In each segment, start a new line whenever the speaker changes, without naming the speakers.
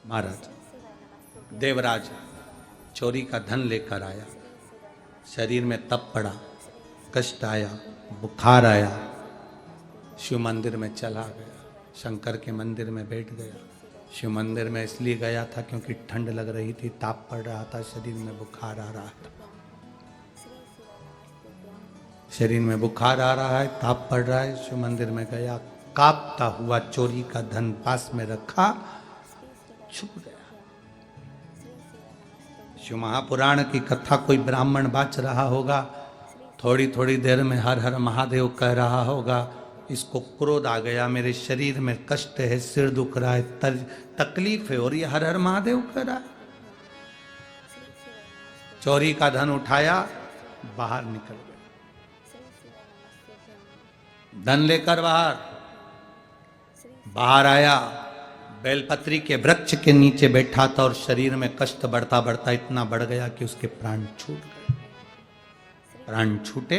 महाराज देवराज चोरी का धन लेकर आया, शरीर में तप पड़ा, कष्ट आया, बुखार आया, शिव मंदिर में चला गया, शंकर के मंदिर में बैठ गया। शिव मंदिर में इसलिए गया था क्योंकि ठंड लग रही थी, ताप पड़ रहा था, शरीर में बुखार आ रहा था। शरीर में बुखार आ रहा है, ताप पड़ रहा है, शिव मंदिर में गया, कांपता हुआ चोरी का धन पास में रखा, छुप गया। शिव महापुराण की कथा कोई ब्राह्मण बाच रहा होगा, थोड़ी थोड़ी देर में हर हर महादेव कह रहा होगा, इसको क्रोध आ गया, मेरे शरीर में कष्ट है, सिर दुख रहा है, तकलीफ है, और ये हर हर महादेव कह रहा है। चोरी का धन उठाया, बाहर निकल गया, धन लेकर बाहर आया, बेलपत्री के वृक्ष के नीचे बैठा था और शरीर में कष्ट बढ़ता बढ़ता इतना बढ़ गया कि उसके प्राण छूट गए। प्राण छूटे,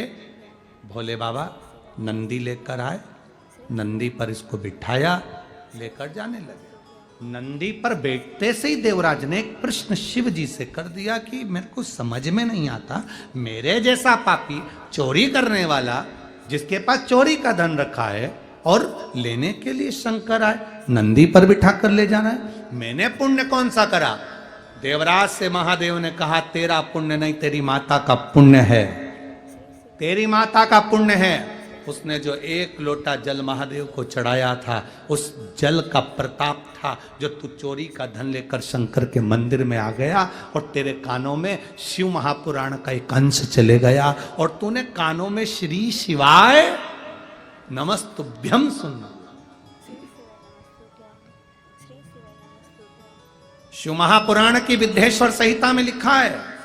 भोले बाबा नंदी लेकर आए, नंदी पर इसको बिठाया, लेकर जाने लगे। नंदी पर बैठते से ही देवराज ने एक प्रश्न शिव जी से कर दिया कि मेरे को समझ में नहीं आता, मेरे जैसा पापी, चोरी करने वाला, जिसके पास चोरी का धन रखा है और लेने के लिए शंकर आए, नंदी पर बिठा कर ले जाना है, मैंने पुण्य कौन सा करा? देवराज से महादेव ने कहा, तेरा पुण्य नहीं, तेरी माता का पुण्य है, तेरी माता का पुण्य है। उसने जो एक लोटा जल महादेव को चढ़ाया था, उस जल का प्रताप था जो तू चोरी का धन लेकर शंकर के मंदिर में आ गया और तेरे कानों में शिव महापुराण का एक अंश चले गया और तूने कानों में श्री शिवाय नमस्तुभ्यम सुनना। शिव महापुराण की विद्येश्वर संहिता में लिखा है,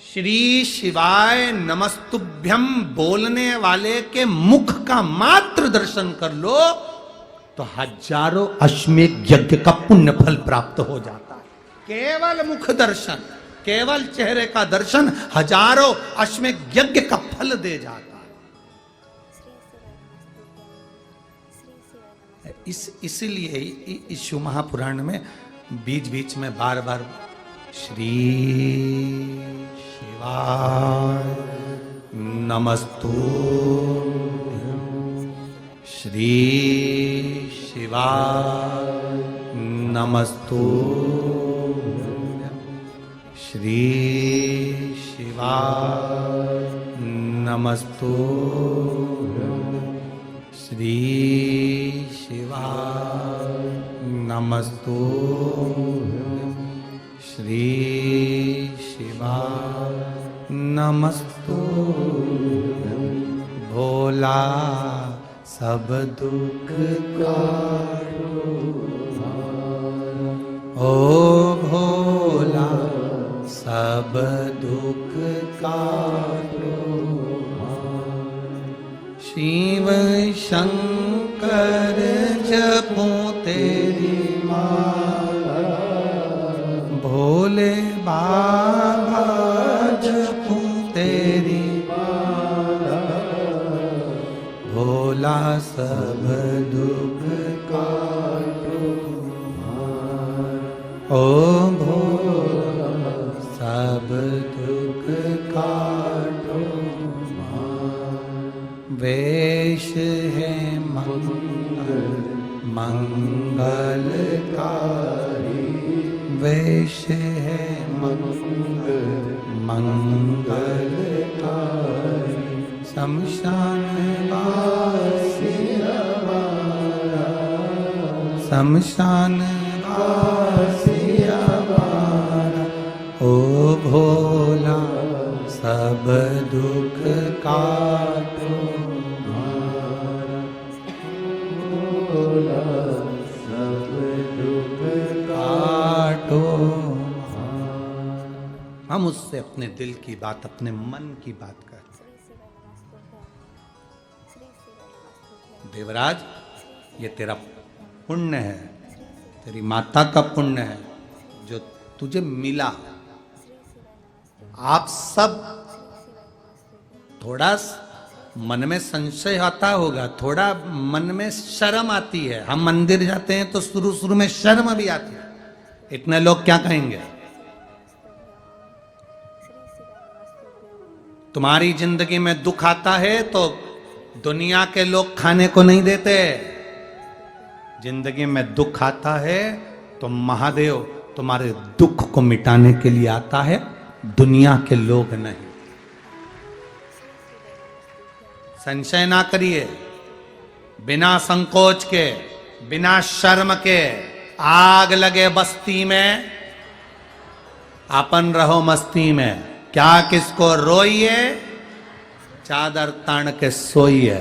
श्री शिवाय नमस्तुभ्यम बोलने वाले के मुख का मात्र दर्शन कर लो तो हजारों अश्वमेध यज्ञ का पुण्य फल प्राप्त हो जाता है। केवल मुख दर्शन, केवल चेहरे का दर्शन हजारों अश्वमेध यज्ञ का फल दे जाता है। इसलिए इस शिव महापुराण में बीच बीच में बार बार श्री शिवाय नमस्तुभ्यं, श्री शिवाय नमस्तुभ्यं, श्री शिवाय नमस्तुभ्यं, श्री शिवाय नमस्तुभ्यं, श्री शिवाय नमस्तुभ्यं। भोला सब दुख काटो, ओ भोला सब दुख काटो, शिव शंकर जपो तेरी माला, भोले बाबा जपो तेरी माला, भोला सब दुख काटो, ओ भोला सब दुख काटो। वेश है मंगलकारी, वेश है मंगलकारी, शमशान वासी हमारा, शमशान वासी हमारा, ओ भोला सब दुख काटो, भोला सब दुख काटो। हम उससे अपने दिल की बात, अपने मन की बात करते हैं। देवराज, ये तेरा पुण्य है, तेरी माता का पुण्य है जो तुझे मिला। आप सब थोड़ा मन में संशय आता होगा, थोड़ा मन में शर्म आती है। हम मंदिर जाते हैं तो शुरू शुरू में शर्म भी आती है, इतने लोग क्या कहेंगे। तुम्हारी जिंदगी में दुख आता है तो दुनिया के लोग खाने को नहीं देते। जिंदगी में दुख आता है तो महादेव तुम्हारे दुख को मिटाने के लिए आता है, दुनिया के लोग नहीं। संशय ना करिए, बिना संकोच के, बिना शर्म के। आग लगे बस्ती में, अपन रहो मस्ती में। क्या किसको रोइए, चादर तान के सोइए।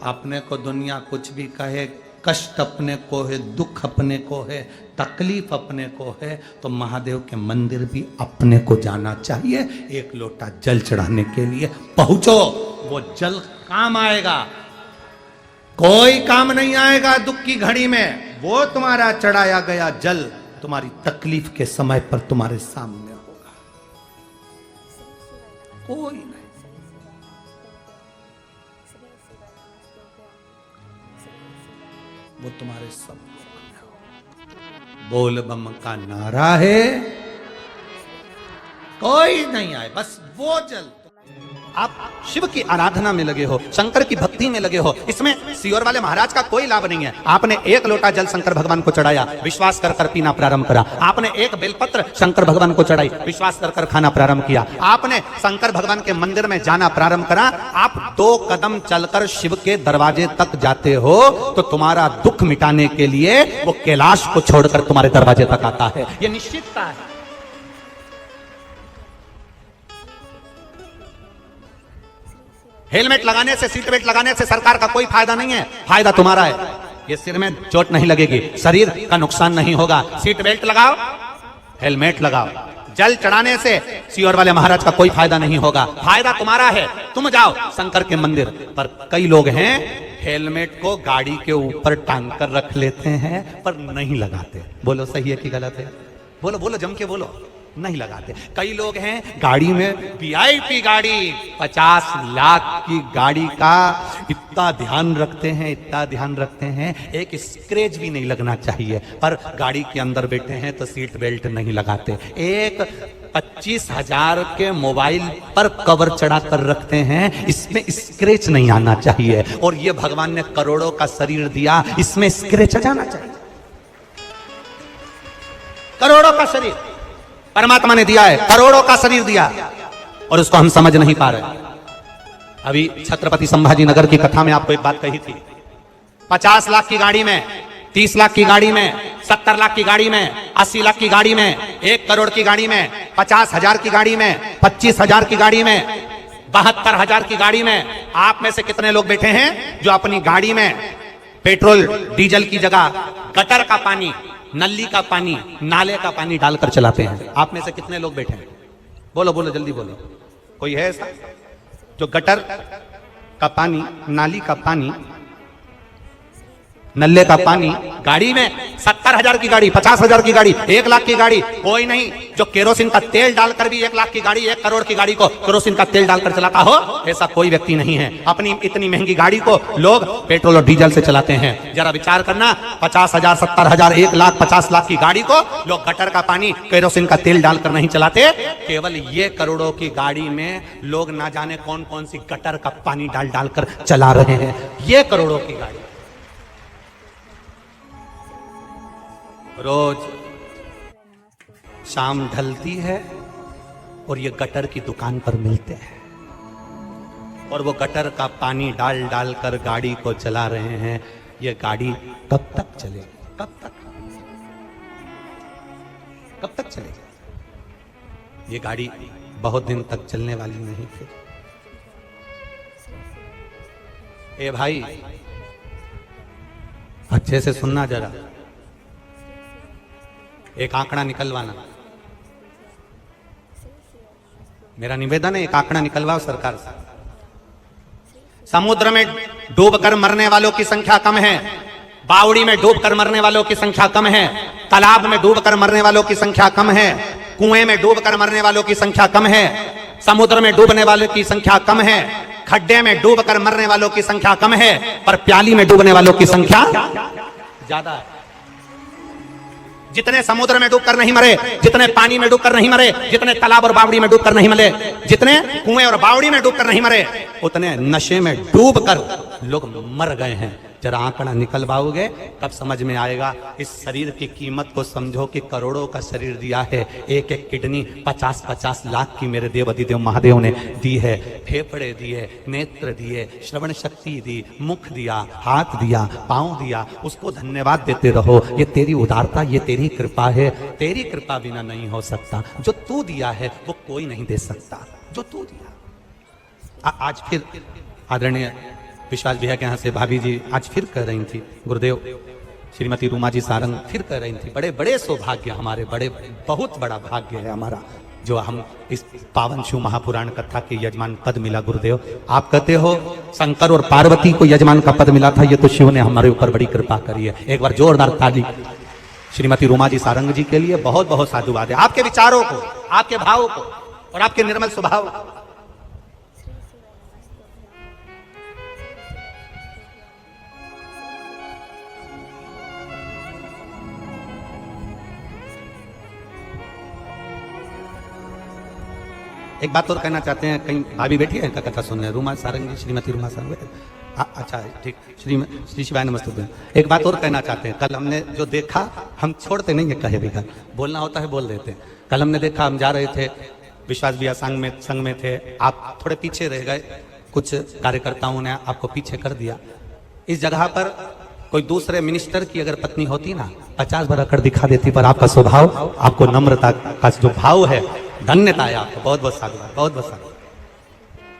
अपने को दुनिया कुछ भी कहे, कष्ट अपने को है, दुख अपने को है, तकलीफ अपने को है, तो महादेव के मंदिर भी अपने को जाना चाहिए। एक लोटा जल चढ़ाने के लिए पहुंचो, वो जल काम आएगा। कोई काम नहीं आएगा दुख की घड़ी में, वो तुम्हारा चढ़ाया गया जल तुम्हारी तकलीफ के समय पर तुम्हारे सामने होगा। कोई नहीं। वो तुम्हारे सब बोल बम का नारा है, कोई नहीं आए, बस वो जल। आप शिव की आराधना में लगे हो, शंकर की भक्ति में लगे हो, इसमें सियोर वाले महाराज का कोई लाभ नहीं है। आपने एक लोटा जल शंकर भगवान को चढ़ाया, विश्वास कर कर पीना प्रारंभ करा। आपने एक बेलपत्र शंकर भगवान को चढ़ाई, विश्वास कर कर खाना प्रारंभ किया। आपने शंकर भगवान के मंदिर में जाना प्रारंभ करा। आप 2 कदम चलकर शिव के दरवाजे तक जाते हो तो तुम्हारा दुख मिटाने के लिए वो कैलाश को छोड़कर तुम्हारे दरवाजे तक आता है। ये निश्चितता है। हेलमेट लगाने से, सीट बेल्ट लगाने से सरकार का कोई फायदा नहीं है, फायदा तुम्हारा है। ये सिर में चोट नहीं लगेगी, शरीर का नुकसान नहीं होगा। सीट बेल्ट लगाओ, हेलमेट लगाओ। जल चढ़ाने से सियोर वाले महाराज का कोई फायदा नहीं होगा, फायदा तुम्हारा है। तुम जाओ शंकर के मंदिर पर। कई लोग हैं हेलमेट को गाड़ी के ऊपर टांग कर रख लेते हैं पर नहीं लगाते। बोलो सही है कि गलत है? बोलो बोलो, जम के बोलो। नहीं लगाते। कई लोग हैं गाड़ी में वीआईपी गाड़ी, 50 लाख की गाड़ी का इतना ध्यान रखते हैं, इतना ध्यान रखते हैं, एक स्क्रैच भी नहीं लगना चाहिए, पर गाड़ी के अंदर बैठे हैं तो सीट बेल्ट नहीं लगाते। एक 25,000 के मोबाइल पर कवर चढ़ा कर रखते हैं, इसमें स्क्रैच नहीं आना चाहिए। और ये भगवान ने करोड़ों का शरीर दिया, इसमें स्क्रैच आ जाना चाहिए। करोड़ों का शरीर परमात्मा ने दिया है, करोड़ों का शरीर दिया, और उसको हम समझ नहीं पा रहे। अभी छत्रपति संभाजी नगर की कथा में आपको एक बात कही थी। 50 लाख की गाड़ी में, 30 लाख की गाड़ी में, 70 लाख की गाड़ी में, 80 लाख की गाड़ी में, 1 करोड़ की गाड़ी में, 50,000 की गाड़ी में, 25,000 की गाड़ी में, 72,000 की गाड़ी में, आप में से कितने लोग बैठे हैं जो अपनी गाड़ी में पेट्रोल डीजल की जगह गटर का पानी, नली का पानी, नाले का पानी डालकर चलाते हैं? आप में से कितने लोग बैठे हैं? बोलो बोलो, जल्दी बोलो। कोई है ऐसा जो गटर का पानी, नाली का पानी, नल्ले का पानी गाड़ी में, 70,000 की गाड़ी, 50,000 की गाड़ी, 1 लाख की गाड़ी, कोई नहीं जो केरोसिन का तेल डालकर भी 1 लाख की गाड़ी, 1 करोड़ की गाड़ी को केरोसिन का तेल डालकर चलाता हो? ऐसा कोई व्यक्ति नहीं है। अपनी इतनी महंगी गाड़ी को लोग पेट्रोल और डीजल से चलाते हैं। जरा विचार करना, 50,000, 70,000, 1 लाख, 50 लाख की गाड़ी को लोग गटर का पानी, केरोसिन का तेल डालकर नहीं चलाते। केवल ये करोड़ों की गाड़ी में लोग ना जाने कौन कौन सी गटर का पानी डाल डालकर चला रहे हैं। ये करोड़ों की गाड़ी रोज शाम ढलती है और ये गटर की दुकान पर मिलते हैं, और वो गटर का पानी डाल डाल कर गाड़ी को चला रहे हैं। ये गाड़ी कब तक चलेगी? कब तक चलेगी? ये गाड़ी बहुत दिन तक चलने वाली नहीं। फिर ए भाई, अच्छे से सुनना जरा, एक आंकड़ा निकलवाना। मेरा निवेदन है, एक आंकड़ा निकलवाओ सरकार से। समुद्र में डूबकर मरने वालों की संख्या कम है, बावड़ी में डूबकर मरने वालों की संख्या कम है, तालाब में डूबकर मरने वालों की संख्या कम है, कुएं में डूबकर मरने वालों की संख्या कम है, समुद्र में डूबने वालों की संख्या कम है, खड्डे में डूबकर मरने वालों की संख्या कम है, पर प्याली में डूबने वालों की संख्या ज्यादा है। जितने समुद्र में डूबकर नहीं मरे, जितने पानी में डूबकर नहीं मरे, जितने तालाब और बावड़ी में डूबकर नहीं मरे, जितने कुएं और बावड़ी में डूबकर नहीं मरे, उतने नशे में डूबकर लोग मर गए हैं। जरा आंकड़ा निकल पाओगे तब समझ में आएगा। इस शरीर की कीमत को समझो कि करोड़ों का शरीर दिया है, एक एक किडनी 50-50 लाख की मेरे देव अधिदेव महादेव ने दी है। फेफड़े दिए, नेत्र दिए, श्रवण शक्ति दी, मुख दिया, हाथ दिया, पांव दिया, उसको धन्यवाद देते रहो। ये तेरी उदारता, ये तेरी कृपा है। तेरी कृपा बिना नहीं हो सकता। जो तू दिया है वो कोई नहीं दे सकता, जो तू दिया। आज फिर आदरणीय विश्वास भैया के यहाँ से भाभी जी आज फिर कह रही थी, गुरुदेव श्रीमती रूमा जी सारंग फिर कह रही थी, बड़े बड़े सौभाग्य हमारे, बड़े बहुत बड़ा भाग्य है हमारा जो हम इस पावन शिव महापुराण कथा के यजमान पद मिला। गुरुदेव आप कहते हो शंकर और पार्वती को यजमान का पद मिला था, ये तो शिव ने हमारे ऊपर बड़ी कृपा करी है। एक बार जोरदार ताली श्रीमती रूमा जी सारंग जी के लिए। बहुत बहुत साधुवाद है आपके विचारों को, आपके भावों को और आपके निर्मल स्वभाव को। एक बात और कहना चाहते हैं, कहीं भाभी बैठी है इनका कथा सुनने, रूमा सारंग जी, श्रीमती रूमा सारंग। अच्छा ठीक, श्री शिवाय नमस्ते। एक बात और कहना चाहते हैं, कल हमने जो देखा, हम छोड़ते नहीं है कहे भी, बोलना होता है बोल देते हैं। कल हमने देखा, हम जा रहे थे विश्वास भैया संग में थे, आप थोड़े पीछे रह गए, कुछ कार्यकर्ताओं ने आपको पीछे कर दिया। इस जगह पर कोई दूसरे मिनिस्टर की अगर पत्नी होती ना, 50 बार अकड़ दिखा देती, पर आपका स्वभाव, आपको नम्रता का जो भाव है, धन्यता है आपको। बहुत बहुत साधुवाद, बहुत बहुत साधुवाद।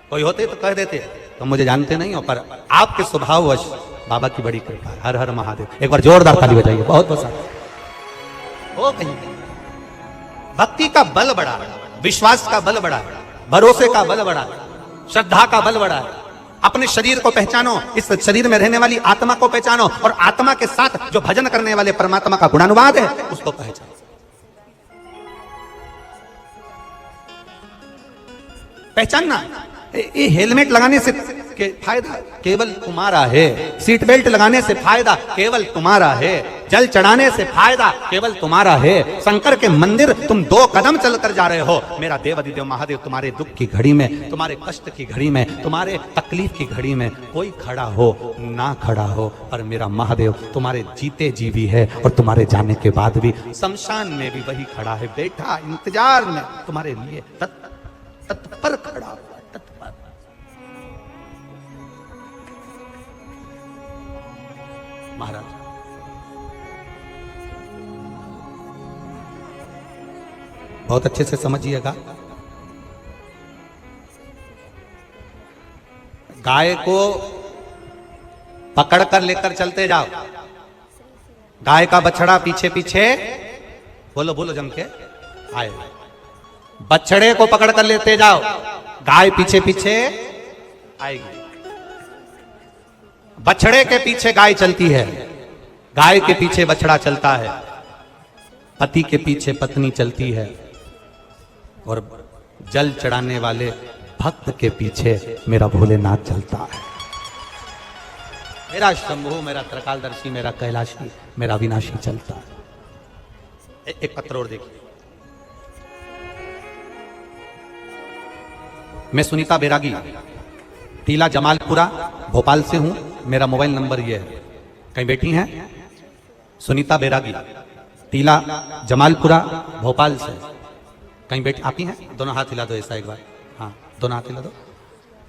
कोई होते तो कह देते, तो मुझे जानते नहीं हो, पर आपके स्वभाव वश बाबा की बड़ी कृपा है। हर हर महादेव। एक बार जोरदार ताली बजाइए। बहुत बहुत साधुवाद। हो कहीं भक्ति का बल बड़ा, विश्वास का बल बड़ा, भरोसे का बल बड़ा, श्रद्धा का बल बड़ा है। अपने शरीर को पहचानो, इस शरीर में रहने वाली आत्मा को पहचानो, और आत्मा के साथ जो भजन करने वाले परमात्मा का गुणानुवाद है उसको पहचानो। पहचानना, ये हेलमेट लगाने से फायदा केवल तुम्हारा है, सीट बेल्ट लगाने से फायदा केवल तुम्हारा है, जल चढ़ाने से फायदा केवल तुम्हारा है। शंकर के मंदिर तुम 2 कदम चलकर जा रहे हो। मेरा देव अधिदेव महादेव तुम्हारे दुख की घड़ी में, तुम्हारे कष्ट की घड़ी में, तुम्हारे तकलीफ की घड़ी में कोई खड़ा हो ना खड़ा हो, पर मेरा महादेव तुम्हारे जीते जी भी है, और तुम्हारे जाने के बाद भी शमशान में भी वही खड़ा है, बैठा इंतजार में तुम्हारे लिए तत्पर खड़ा हुआ, तत्पर। महाराज बहुत अच्छे से समझिएगा, गाय को पकड़ कर लेकर चलते जाओ, गाय का बछड़ा पीछे पीछे, बोलो बोलो जम के आए, बछड़े को पकड़ कर लेते जाओ, गाय पीछे पीछे आएगी। बछड़े के पीछे गाय चलती है, गाय के पीछे बछड़ा चलता है, पति के पीछे पत्नी चलती है, और जल चढ़ाने वाले भक्त के पीछे मेरा भोलेनाथ चलता है। मेरा शंभु, मेरा त्रिकालदर्शी, मेरा कैलाशी, मेरा विनाशी चलता है। एक पत्र और देखिए, मैं सुनीता बैरागी, टीला जमालपुरा भोपाल से हूं। मेरा मोबाइल नंबर ये है, कहीं बैठी हैं? सुनीता बैरागी, टीला जमालपुरा भोपाल से, कहीं बैठी आप ही हैं? दोनों हाथ हिला दो ऐसा एक बार, हाँ दोनों हाथ हिला दो।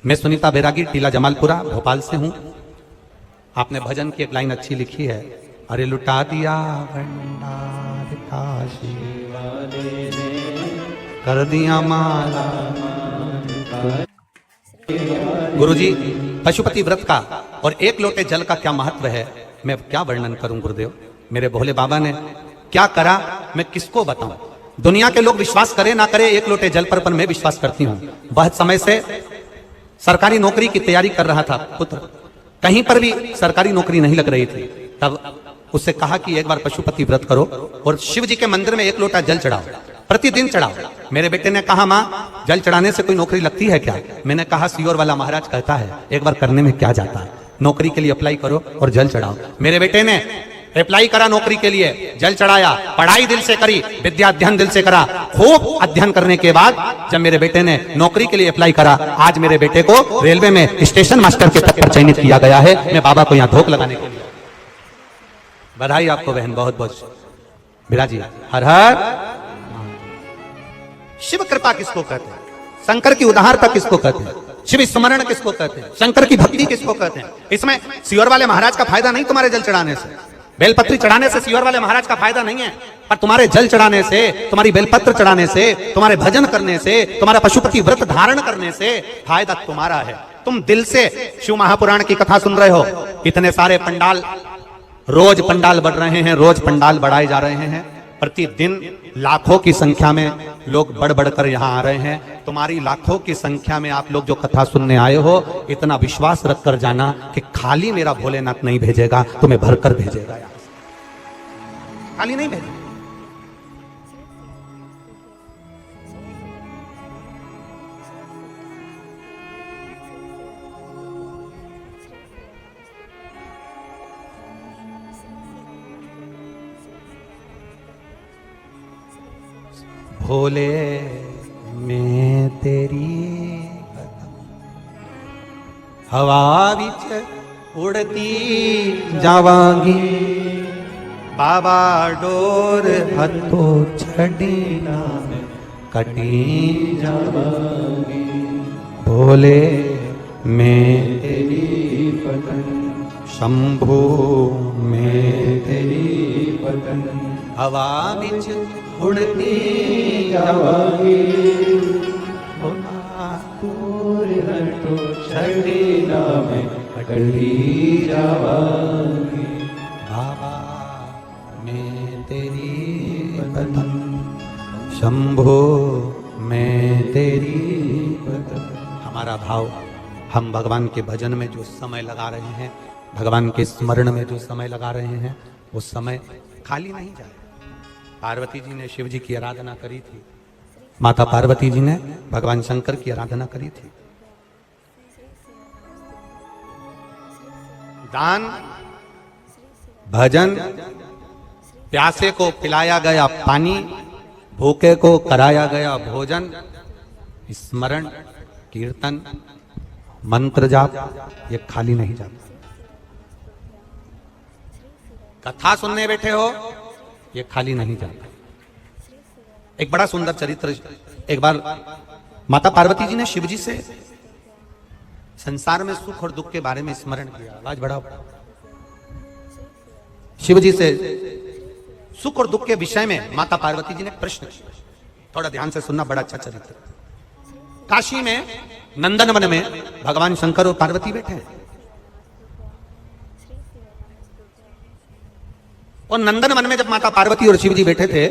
मैं सुनीता बैरागी, टीला जमालपुरा भोपाल से हूं। आपने भजन की एक लाइन अच्छी लिखी है, अरे लुटा दिया भंडार काशी वाले ने, कर दिया माला। गुरुजी, पशुपति व्रत का और 1 लोटे जल का क्या महत्व है, मैं क्या वर्णन करूं गुरुदेव। मेरे भोले बाबा ने क्या करा, मैं किसको बताऊं। दुनिया के लोग विश्वास करें ना करें 1 लोटे जल पर मैं विश्वास करती हूं। बहुत समय से सरकारी नौकरी की तैयारी कर रहा था पुत्र, कहीं पर भी सरकारी नौकरी नहीं लग रही थी। तब उससे कहा कि एक बार पशुपति व्रत करो और शिव जी के मंदिर में 1 लोटा जल चढ़ाओ। प्रतिदिन चढ़ाओ। मेरे बेटे ने कहा माँ जल चढ़ाने से कोई नौकरी लगती है क्या? मैंने कहा सीहोर वाला महाराज कहता है, एक बार करने में क्या जाता है, नौकरी के लिए अप्लाई करो और जल चढ़ाओ। मेरे बेटे ने अप्लाई करा नौकरी के लिए, जल चढ़ाया, पढ़ाई दिल से करी, विद्या अध्ययन दिल से करा। खूब अध्ययन करने के बाद जब मेरे बेटे ने नौकरी के लिए अप्लाई करा, आज मेरे बेटे को रेलवे में स्टेशन मास्टर के पद पर चयनित किया गया है। मैं बाबा को यहाँ धोख लगाने के लिए। बधाई आपको बहन, बहुत बहुत विराजी। हर हर शिव कृपा किसको कहते हैं? शंकर की उदारता किसको कहते हैं? शिव स्मरण किसको कहते हैं? शंकर की भक्ति किसको कहते हैं? इसमें सीहोर वाले महाराज का फायदा नहीं तुम्हारे जल चढ़ाने से, बेलपत्री चढ़ाने से सीहोर वाले महाराज का फायदा नहीं है, पर तुम्हारे जल चढ़ाने से, तुम्हारी बेलपत्र चढ़ाने से, तुम्हारे भजन करने से, तुम्हारा पशुपति व्रत धारण करने से फायदा तुम्हारा है। तुम दिल से शिव महापुराण की कथा सुन रहे हो। इतने सारे पंडाल, रोज पंडाल बढ़ रहे हैं, रोज पंडाल बढ़ाए जा रहे हैं। प्रतिदिन लाखों की संख्या में लोग बढ़ बढ़कर यहाँ आ रहे हैं। तुम्हारी लाखों की संख्या में आप लोग जो कथा सुनने आए हो, इतना विश्वास रखकर जाना कि खाली मेरा भोलेनाथ नहीं भेजेगा, तुम्हें भरकर भेजेगा। खाली नहीं भेजेगा। भोले मैं तेरी हवा विच उड़ती जावांगी, बाबा डोर हथो छड़ी ना कटी जावांगी। भोले मैं तेरी पतन, शंभू मैं तेरी पतन, हवा विच उड़ती जावांगी, छड़ी नाम कटी जावांगी। बाबा मैं तेरी पतन, शंभो मैं तेरी पतन। हमारा भाव, हम भगवान के भजन में जो समय लगा रहे हैं, भगवान के स्मरण में जो समय लगा रहे हैं, वो समय खाली नहीं जाए। पार्वती जी ने शिव जी की आराधना करी थी, माता पार्वती जी ने भगवान शंकर की आराधना करी थी। दान, भजन, प्यासे को पिलाया गया पानी, भूखे को कराया गया भोजन, स्मरण, कीर्तन, मंत्र जाप, ये खाली नहीं जाता। कथा सुनने बैठे हो, ये खाली नहीं जाता। एक बड़ा सुंदर चरित्र, एक बार माता पार्वती जी ने शिव जी से संसार में सुख और दुख के बारे में स्मरण किया। आवाज बढ़ाओ। शिव जी से सुख और दुख के विषय में माता पार्वती जी ने प्रश्न किया। थोड़ा ध्यान से सुनना, बड़ा अच्छा चरित्र। काशी में नंदन वन में भगवान शंकर और पार्वती बैठे हैं, और नंदन वन में जब माता पार्वती और शिव जी बैठे थे,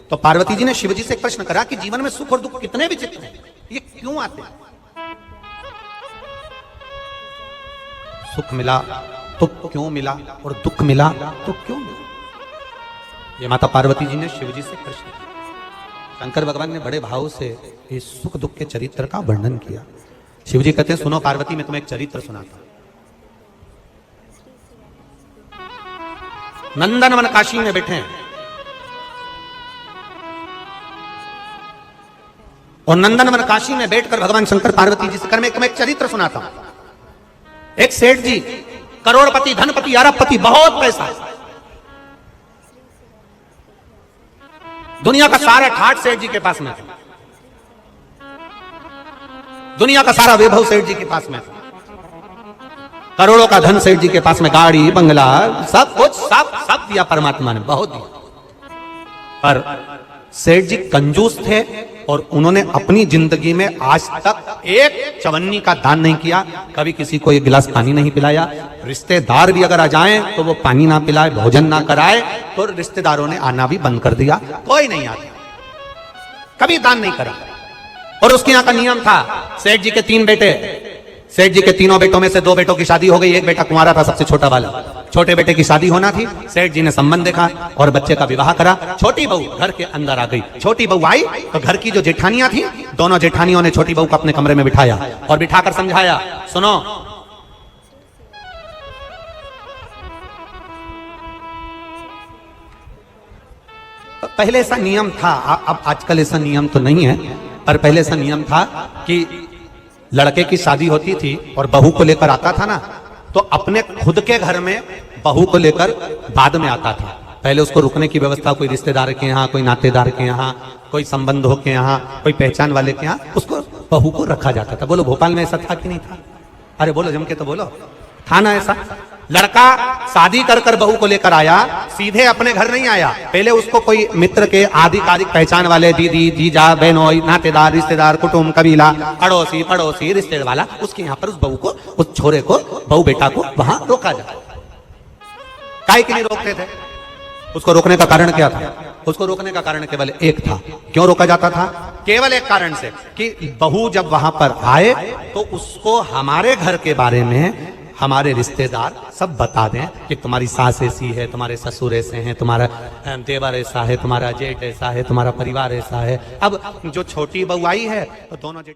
तो पार्वती जी ने शिव जी से प्रश्न करा कि जीवन में सुख और दुख कितने विचित्र हैं, ये क्यों आते हैं? सुख मिला तो क्यों मिला, और दुख मिला तो क्यों मिला? ये माता पार्वती जी ने शिव जी से प्रश्न किया। शंकर भगवान ने बड़े भाव से इस सुख दुख के चरित्र का वर्णन किया। शिव जी कहते हैं, सुनो पार्वती, मैं तुम्हें एक चरित्र सुनाता हूं। नंदनवन काशी में बैठे हैं, और नंदनवन काशी में बैठकर भगवान शंकर पार्वती जी से कर मैं एक चरित्र सुनाता हूं। एक सेठ जी, करोड़पति, धनपति, अरबपति, बहुत पैसा, दुनिया का सारा ठाट सेठ जी के पास में था, दुनिया का सारा वैभव सेठ जी के पास में था, करोड़ों का धन सेठ जी के पास में, गाड़ी बंगला सब कुछ, सब दिया परमात्मा ने, बहुत दिया। पर सेठ जी कंजूस थे, और उन्होंने अपनी जिंदगी में आज तक एक चवन्नी का दान नहीं किया, कभी किसी को एक गिलास पानी नहीं पिलाया। रिश्तेदार भी अगर आ जाएं तो वो पानी ना पिलाए, भोजन ना कराए, तो रिश्तेदारों ने आना भी बंद कर दिया, कोई नहीं आता, कभी दान नहीं करा। और उसके यहाँ का नियम था, सेठ जी के 3 बेटे, सेठ जी के तीनों बेटों में से 2 बेटों की शादी हो गई, एक बेटा कुंवारा था, सबसे छोटा वाला। छोटे बेटे की शादी होना थी, सेठ जी ने संबंध देखा और बच्चे का विवाह करा। छोटी बहू घर के अंदर आ गई। छोटी बहू आई तो घर की जो जेठानियां थी, दोनों जेठानियों ने छोटी बहू को अपने कमरे में बिठाया और बिठाकर समझाया, सुनो पहले ऐसा नियम था, अब आजकल ऐसा नियम तो नहीं है, पर पहले ऐसा नियम था कि लड़के की शादी होती थी और बहू को लेकर आता था ना, तो अपने खुद के घर में बहू को लेकर बाद में आता था। पहले उसको रुकने की व्यवस्था कोई रिश्तेदार के यहाँ, कोई नातेदार के यहाँ, कोई संबंधों के यहाँ, कोई पहचान वाले के यहाँ उसको बहू को रखा जाता था। बोलो भोपाल में ऐसा था कि नहीं था? अरे बोलो जम के तो बोलो, था ना ऐसा? लड़का शादी कर कर बहू को लेकर आया, सीधे अपने घर नहीं आया, पहले उसको कोई मित्र के आधिकारिक पहचान वाले, दीदी, जीजा, बहनोई, नातेदार, रिश्तेदार, कुटुंब, कबीला, अड़ोसी पड़ोसी, रिश्तेदार वाला, उसके यहाँ पर उस बहू को, उस छोरे को, बहू बेटा को वहां रोका जाता। काहे के लिए रोकते थे? उसको रोकने का कारण क्या था? उसको रोकने का कारण केवल एक था। क्यों रोका जाता था? केवल एक कारण से कि बहू जब वहां पर आए तो उसको हमारे घर के बारे में हमारे रिश्तेदार सब बता दें कि तुम्हारी सास ऐसी है, तुम्हारे ससुर ऐसे हैं, तुम्हारा देवर ऐसा है, तुम्हारा जेठ ऐसा है, तुम्हारा परिवार ऐसा है। अब जो छोटी बहू आई है तो दोनों जेठ